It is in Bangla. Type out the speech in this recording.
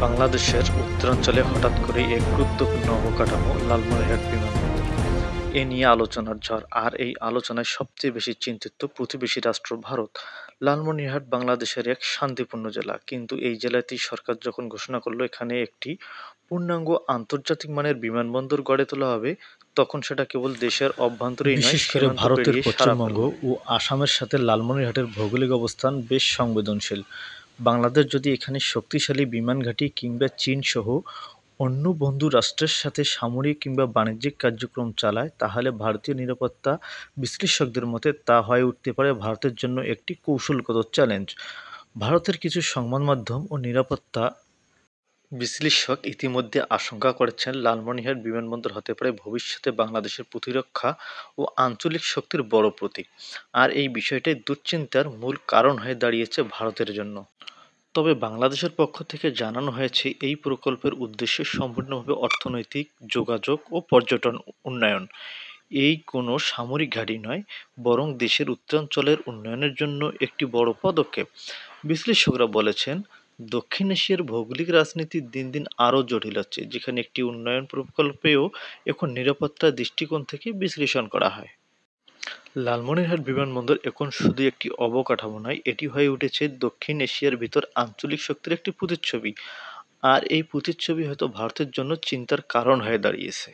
বাংলাদেশের উত্তরাঞ্চলে হঠাৎ করেই এক গুরুত্বপূর্ণ অবকাঠামো লালমনিরহাট বিমানবন্দর। এ নিয়ে আলোচনার ঝড়, আর এই আলোচনায় সবচেয়ে বেশি চিন্তিত প্রতিবেশী রাষ্ট্র ভারত। লালমনিরহাট বাংলাদেশের এক শান্তিপূর্ণ জেলা, কিন্তু এই জেলাতেই সরকার যখন ঘোষণা করলো এখানে একটি পূর্ণাঙ্গ আন্তর্জাতিক মানের বিমানবন্দর গড়ে তোলা হবে, তখন সেটা কেবল দেশের অভ্যন্তরেই নয়, বিশেষ করে সীমান্ত ভারতের পেরিয়ে সারা পশ্চিমবঙ্গ ফেলল। ও আসামের সাথে লালমনিরহাটের ভৌগোলিক অবস্থান বেশ সংবেদনশীল। বাংলাদেশ যদি এখানে শক্তিশালী বিমান ঘাঁটি কিংবা চীন সহ অন্য বন্ধু রাষ্ট্রের সাথে সামরিক কিংবা বাণিজ্যিক কার্যক্রম চালায়, তাহলে ভারতীয় নিরাপত্তা বিশ্লেষকদের মতে তা হয়ে উঠতে পারে ভারতের জন্য একটি কৌশলগত চ্যালেঞ্জ। ভারতের কিছু সংবাদ মাধ্যম ও নিরাপত্তা বিশ্লেষক ইতিমধ্যে আশঙ্কা করেছেন লালমনিরহাট বিমানবন্দর হতে পারে ভবিষ্যতে বাংলাদেশের প্রতিরক্ষা ও আঞ্চলিক শক্তির বড় প্রতীক। আর এই বিষয়টাই দুশ্চিন্তার মূল কারণ হয়ে দাঁড়িয়েছে ভারতের জন্য। তবে বাংলাদেশের পক্ষ থেকে জানানো হয়েছে এই প্রকল্পের উদ্দেশ্য সম্পূর্ণভাবে অর্থনৈতিক, যোগাযোগ ও পর্যটন উন্নয়ন। এই কোনো সামরিক ঘাঁটি নয়, বরং দেশের উত্তরাঞ্চলের উন্নয়নের জন্য একটি বড় পদক্ষেপ। বিশ্লেষকরা বলেছেন, দক্ষিণ এশিয়ার ভৌগোলিক রাজনীতি দিন দিন আরও জটিল হচ্ছে, যেখানে একটি উন্নয়ন প্রকল্পেও এখন নিরাপত্তার দৃষ্টিকোণ থেকে বিশ্লেষণ করা হয়। লালমনিরহাট বিমানবন্দর এখন শুধু একটি অবকাঠামো নয়, এটি হয়ে উঠেছে দক্ষিণ এশিয়ার ভিতর আঞ্চলিক শক্তির একটি প্রতিচ্ছবি। আর এই প্রতিচ্ছবি হয়তো ভারতের জন্য চিন্তার কারণ হয়ে দাঁড়িয়েছে।